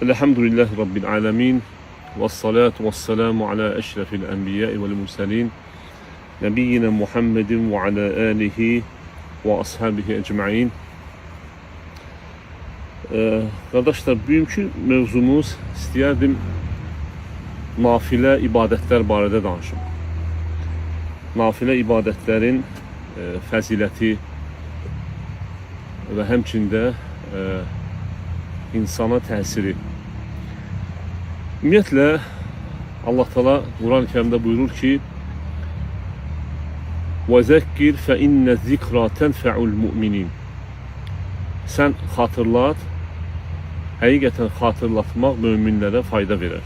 Elhamdülillahi Rabbil alemin. Vessalatu vesselamu ala eşrefil enbiyai vel murselin. Nebiyyina Muhammedin ve ala alihi ve ashabihi ecma'in. Kardeşler, bugünkü mevzumuz istəyərdim nafilə ibadətlər barədə danışım. Nafilə ibadətlərin fəziləti və həmçində insana təsiri. Ümumiyyətlə, Allah Teala Quran-ı Kərimdə buyurur ki, وَزَكِّرْ فَإِنَّ الذِّكْرَى تَنْفَعُ الْمُؤْمِنِينَ. Sən xatırlat, həqiqətən xatırlatmaq möminlərə fayda verər.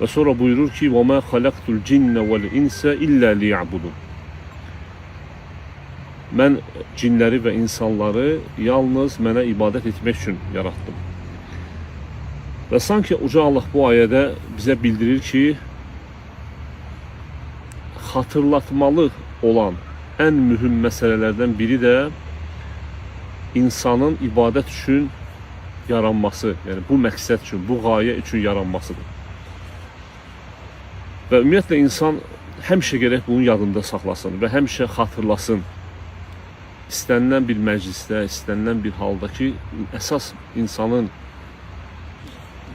Və sonra buyurur ki, وَمَا خَلَقْتُ الْجِنَّ وَالْإِنْسَ إِلَّا لِيَعْبُدُونَ. Mən cinləri və insanları yalnız mənə ibadət etmək üçün yaratdım. Və sanki Uca Allah bu ayədə bizə bildirir ki, xatırlatmalı olan ən mühüm məsələlərdən biri də insanın ibadət üçün yaranması, yəni bu məqsəd üçün, bu qayə üçün yaranmasıdır. Və ümumiyyətlə insan həmişə gərək bunun yadında saxlasın və həmişə xatırlasın. İstənilən bir məclisdə, istənilən bir halda ki, əsas insanın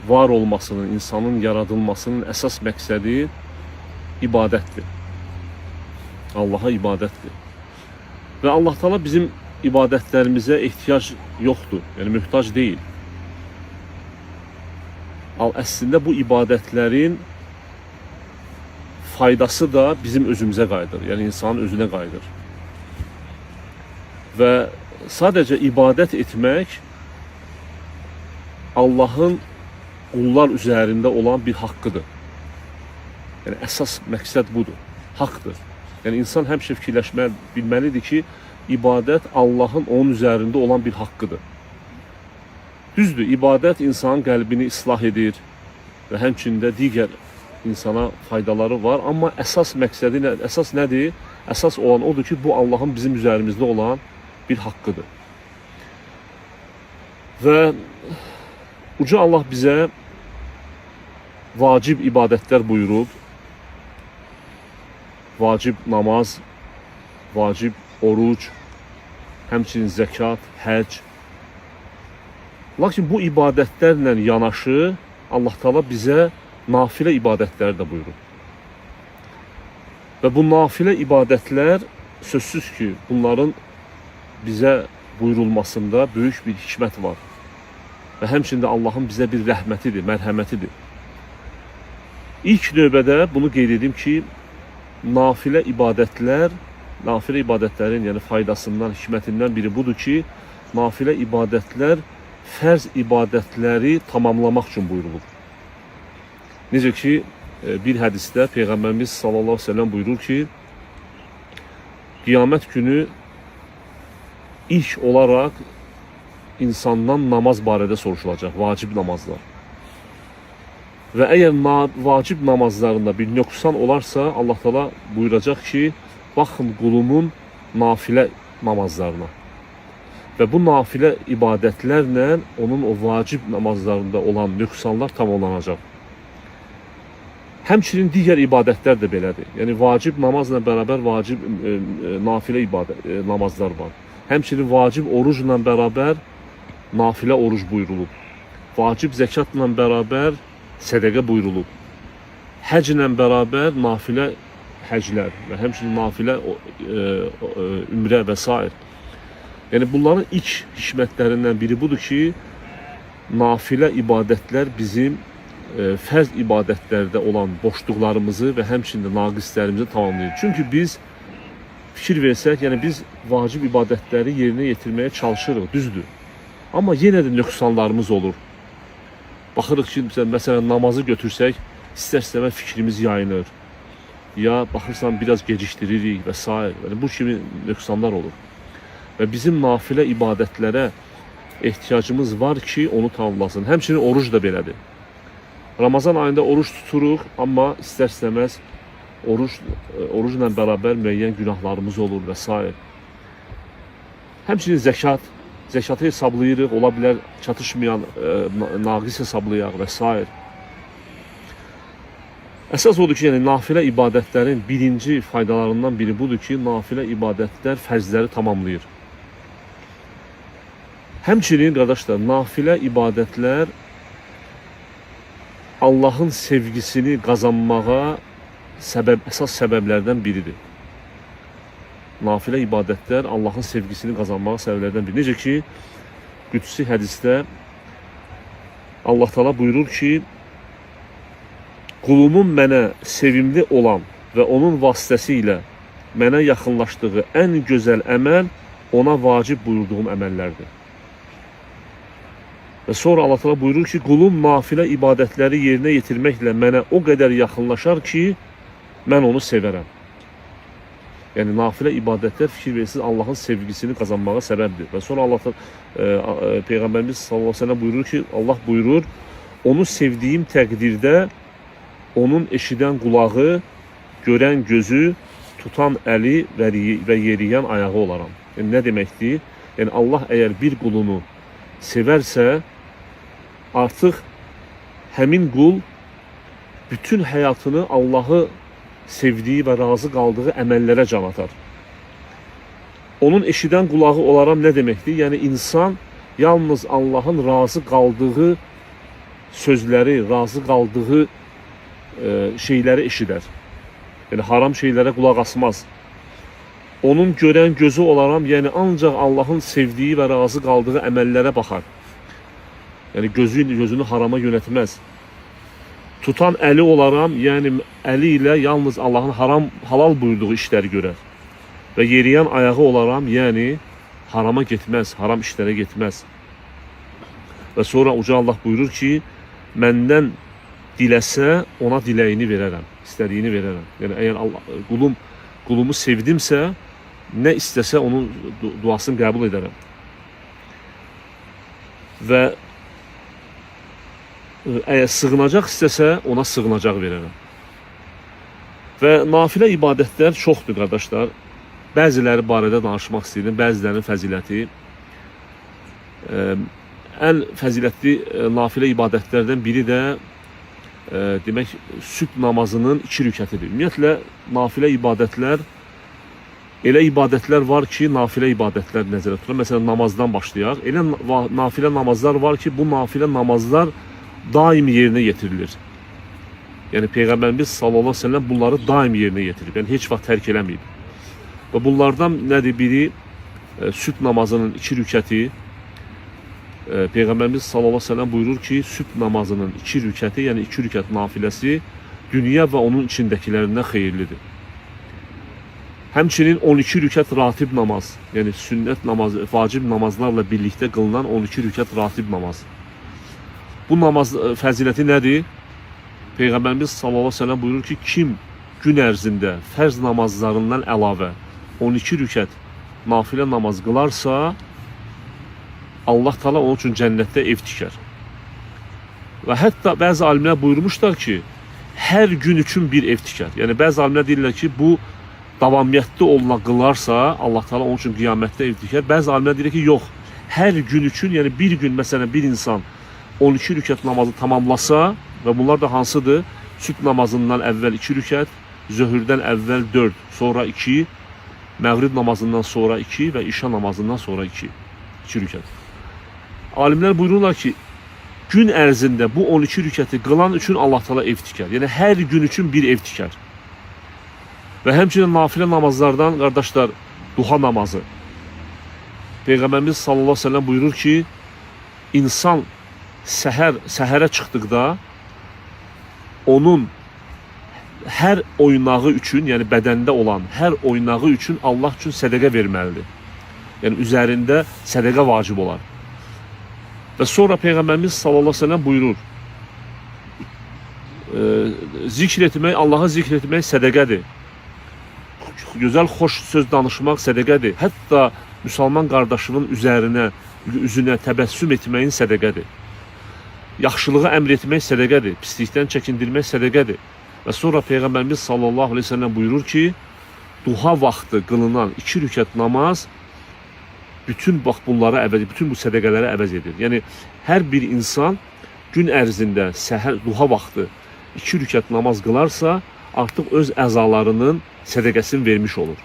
var olmasının, insanın yaradılmasının əsas məqsədi ibadətdir. Allah'a ibadətdir. Və Allah Teala bizim ibadətlərimizə ehtiyac yoxdur, yəni möhtac deyil. Əslində bu ibadətlərin faydası da bizim özümüzə qayıdır, yəni insanın özünə qayıdır. Və sadəcə ibadət etmək Allahın qullar üzərində olan bir haqqıdır. Yəni əsas məqsəd budur, haqqdır. Yəni insan həmişə bilməlidir ki, ibadət Allahın onun üzərində olan bir haqqıdır. Düzdür, ibadət insanın qəlbini islah edir və həmçində digər insana faydaları var, amma əsas məqsədi əsas nədir? Əsas olan odur ki, bu Allahın bizim üzərimizdə olan bir haqqıdır. Və Uca Allah bizə vacib ibadətlər buyurub, vacib namaz, vacib oruc, həmçinin zəkat, həc. Lakin bu ibadətlərlə yanaşı Allah Teala bizə nafilə ibadətləri də buyurub. Və bu nafilə ibadətlər sözsüz ki, bunların bizə buyurulmasında böyük bir hikmət var. Və həmçində Allahın bizə bir rəhmətidir, mərhəmətidir. İlk növbədə bunu qeyd edim ki, nafilə ibadətlərin yəni faydasından, hikmətindən biri budur ki, nafilə ibadətlər fərz ibadətləri tamamlamaq üçün buyurulur. Necə ki, bir hədisdə Peyğəmbərimiz sallallahu aleyhi ve sellem buyurur ki, qiyamət günü ilk olaraq insandan namaz barədə soruşulacaq, vacib namazlar. Və əgər vacib namazlarında bir nöqsan olarsa, Allah Teala buyuracaq ki, baxın qulumun nafilə namazlarına. Və bu nafilə ibadətlərlə onun o vacib namazlarında olan nöqsanlar tamamlanacaq. Həmçinin digər ibadətlər də belədir. Yəni vacib namazla bərabər vacib nafilə namazlar var. Həmçinin vacib orucla bərabər nafilə oruc buyurulub. Vacib zəkatla bərabər sədəqə buyurulub. Həclə bərabər nafilə həclər və həmçinin nafilə ümrə və s. Yəni bunların ilk hikmətlərindən biri budur ki, nafilə ibadətlər bizim fərz ibadətlərdə olan boşluqlarımızı və həmçində naqislərimizi tamamlayır. Çünki biz fikir versək, yəni biz vacib ibadətləri yerinə yetirməyə çalışırıq, düzdür. Amma yenə də nöqsanlarımız olur. Baxırıq ki, məsələn, namazı götürsək, istər-istəməz fikrimiz yayınır. Ya baxırsan, biraz gecikdiririk və s. Yəni, bu kimi nöqsanlar olur. Və bizim nafilə ibadətlərə ehtiyacımız var ki, onu tamamlasın. Həmçinin oruc da belədir. Ramazan ayında oruç tuturuq, amma istər-istəməz orucla bərabər müəyyən günahlarımız olur və s. Həmçinin zəkat, Zəkatı hesablayırıq, ola bilər çatışmayan naqis hesablayaq və s. Əsas odur ki, yəni nafilə ibadətlərin birinci faydalarından biri budur ki, nafilə ibadətlər fərzləri tamamlayır. Həmçinin qardaşlar, nafilə ibadətlər Allahın sevgisini qazanmağa əsas səbəblərdən biridir. Nafilə ibadətlər Allahın sevgisini qazanmağa səbəblərdən biri. Necə ki, qüdsi hədisdə Allah Teala buyurur ki, qulumun mənə sevimli olan və onun vasitəsilə mənə yaxınlaşdığı ən gözəl əməl ona vacib buyurduğum əməllərdir. Və sonra Allah Teala buyurur ki, qulum nafilə ibadətləri yerinə yetirməklə mənə o qədər yaxınlaşar ki, mən onu sevərəm. Yəni nafilə ibadətlər fikir verirsiniz Allahın sevgisini qazanmağa səbəbdir. Və sonra Peyğəmbərimiz sallallahu əleyhi və səlləm buyurur ki, Allah buyurur, onu sevdiyim təqdirdə onun eşidən qulağı, görən gözü, tutan əli və yeriyən ayağı olaram. Yəni nə deməkdir? Yəni Allah əgər bir qulunu sevərsə, artıq həmin qul bütün həyatını Allahı sevdiyi və razı qaldığı əməllərə can atar. Onun eşidən qulağı olaram nə deməkdir? Yəni insan yalnız Allahın razı qaldığı sözləri, razı qaldığı şeyləri eşidər. Yəni haram şeylərə qulaq asmaz. Onun görən gözü olaram, yəni ancaq Allahın sevdiyi və razı qaldığı əməllərə baxar. Yəni gözünü harama yönətməz. Tutan əli olaram, yəni əli ilə yalnız Allahın halal buyurduğu işləri görər. Və yeriyən ayağı olaram, yəni harama getməz, haram işlərə getməz. Və sonra Uca Allah buyurur ki, məndən diləsə ona diləyini verərəm, istədiyini verərəm. Yəni əgər qulumu sevdimsə, nə istəsə onun duasını qəbul edərəm. Və əgər sığınacaq istəsə, ona sığınacaq verərəm. Və nafilə ibadətlər çoxdur, qardaşlar. Bəziləri barədə danışmaq istəyirəm, bəzilərinin fəziləti. Ən fəzilətli nafilə ibadətlərdən biri də demək, sübh namazının 2 rükətidir. Ümumiyyətlə, nafilə ibadətlər, elə ibadətlər var ki, nafilə ibadətlər nəzərə tutulur. Məsələn, namazdan başlayaq. Elə nafilə namazlar var ki, bu nafilə namazlar daim yerinə yetirilir. Yəni Peyğəmbərimiz sallallahu əleyhi və səlləm bunları daim yerinə yetirib. Yəni heç vaxt tərk eləməyib. Və bunlardan nədir? Biri sübh namazının 2 rükəti. Peyğəmbərimiz sallallahu əleyhi və səlləm buyurur ki, sübh namazının 2 rükəti, yəni 2 rükət nafiləsi dünya və onun içindəkilərindən xeyirlidir. Həmçinin 12 rükət ratib namaz, yəni sünnət namazı, vacib namazlarla birlikdə qılınan 12 rükət ratib namaz. Bu namaz fəziləti nədir? Peyğəmbərimiz sallallahu əleyhi və səlləm buyurur ki, kim gün ərzində fərz namazlarından əlavə 12 rükət nafilə namaz qılarsa, Allah Teala onun üçün cənnətdə ev tikər. Və hətta bəzi alimlər buyurmuşlar ki, hər gün üçün bir ev tikər. Yəni bəzi alimlər deyirlər ki, bu davamiyyətli oluna qılarsa, Allah Teala onun üçün qiyamətdə ev tikər. Bəzi alimlər deyirlər ki, yox, hər gün üçün, yəni bir gün məsələn bir insan 12 rükət namazı tamamlasa və bunlar da hansıdır? Sübh namazından əvvəl 2 rükət, zöhrdən əvvəl 4, sonra 2, məğrib namazından sonra 2 və işa namazından sonra 2 rükət. Alimlər buyururlar ki, gün ərzində bu 12 rükəti qılan üçün Allah Teala ev tikər. Yəni hər gün üçün bir ev tikər. Və həmçinin nafilə namazlardan, qardaşlar, duha namazı. Peyğəmbərimiz sallallahu əleyhi və səlləm buyurur ki, insan səhərə çıxdıqda onun hər oynağı üçün, yəni bədəndə olan hər oynağı üçün Allah üçün sədəqə verməlidir. Yəni üzərində sədəqə vacib olar. Və sonra Peyğəmbərimiz sallallahu əleyhi və səlləm buyurur, zikr etmək, Allahı zikr etmək sədəqədir. Gözəl, xoş söz danışmaq sədəqədir. Hətta müsəlman qardaşının üzünə təbəssüm etməyin sədəqədir. Yaxşılığı əmr etmək sədəqədir, pislikdən çəkindirmək sədəqədir. Və sonra Peyğəmbərimiz sallallahu əleyhi və səlləm buyurur ki, duha vaxtı qılınan 2 rükət namaz bütün bax bunları əvəz, bütün bu sədəqələri əvəz edir. Yəni hər bir insan gün ərzində səhər duha vaxtı 2 rükət namaz qılarsa, artıq öz əzalarının sədəqəsini vermiş olur.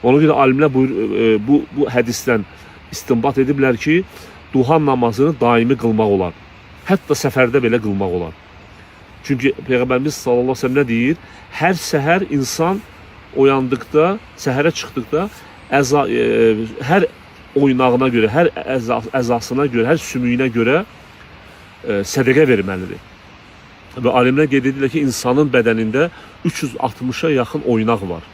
Ona görə alimlər bu hədisdən istinbat ediblər ki, duha namazını daimi qılmaq olar. Hətta səfərdə belə qılmaq olar. Çünki Peyğəmbərimiz sallallahu əleyhi və səlləm nə deyir? Hər səhər insan oyandıqda, səhərə çıxdıqda hər oynağına görə, hər əzasına görə, hər sümüyünə görə sədəqə verməlidir. Və alimlər qeyd edirlər ki, insanın bədənində 360-a yaxın oynaq var.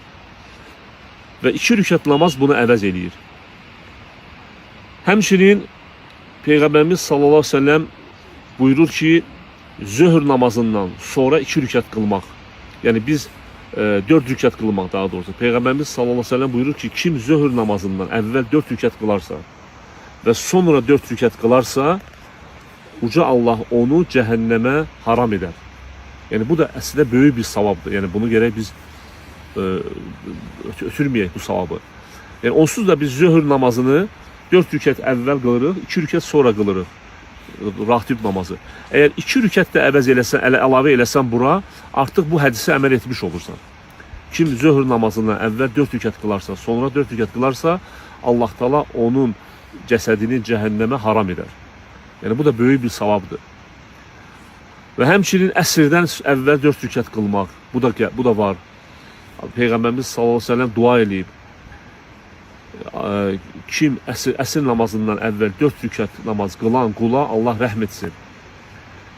Və 2 rükət namaz bunu əvəz eləyir. Həmçinin Peyğəmbərimiz sallallahu əleyhi və səlləm buyurur ki, zöhr namazından sonra 2 rükət qılmaq. Yəni biz 4 rükət qılmaq daha doğrusu. Peyğəmbərimiz sallallahu əleyhi və səlləm buyurur ki, kim zöhr namazından əvvəl 4 rükət qılarsa və sonra 4 rükət qılarsa, Uca Allah onu cəhənnəmə haram edər. Yəni bu da əslində böyük bir savabdır. Yəni bunu gərək biz ötürməyək bu savabı. Yəni onsuz da biz zöhr namazını 4 rükət əvvəl qılırıq, 2 rükət sonra qılırıq. Ratib namazı. Əgər 2 rükət də əvəz eləsən, əlavə eləsən bura, artıq bu hədisə əməl etmiş olursan. Kim zöhr namazından əvvəl 4 rükət qılarsa, sonra 4 rükət qılarsa, Allah Taala onun cəsədini cəhənnəmə haram edər. Yəni bu da böyük bir savabdır. Və həmçinin əsrdən əvvəl 4 rükət qılmaq, bu da var. Peyğəmbərimiz sallallahu əleyhi və səlləm dua eləyib. Kim əsr namazından əvvəl 4 rükət namaz qılan qula Allah rəhm etsin.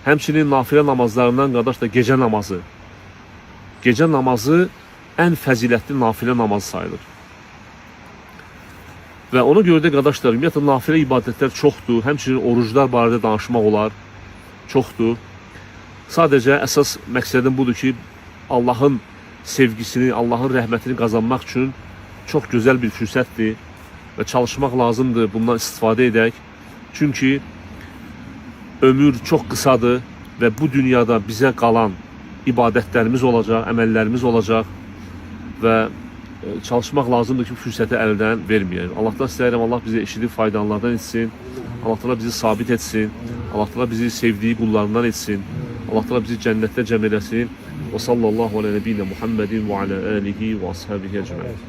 Həmçinin nafilə namazlarından qardaş da gecə namazı. Gecə namazı ən fəzilətli nafilə namazı sayılır. Və ona görə də qardaşlar, ümumiyyətlə nafilə ibadətlər çoxdur. Həmçinin oruclar barədə danışmaq olar. Çoxdur. Sadəcə əsas məqsədim budur ki, Allahın sevgisini, Allahın rəhmətini qazanmaq üçün çox gözəl bir fürsətdir və çalışmaq lazımdır, bundan istifadə edək. Çünki ömür çox qısadır və bu dünyada bizə qalan ibadətlərimiz olacaq, əməllərimiz olacaq və çalışmaq lazımdır ki, fürsəti əldən verməyək. Allahdan istəyirəm, Allah bizi eşidib faydalardan etsin. Allah Taala bizi sabit etsin. Allah Taala bizi sevdiyi qullarından etsin. Allah Taala bizi cənnətdə cəm eləsin. Və sallallahu alə nəbiyyinə Muhammedin və alə alihi və ashabihi ecmaîn.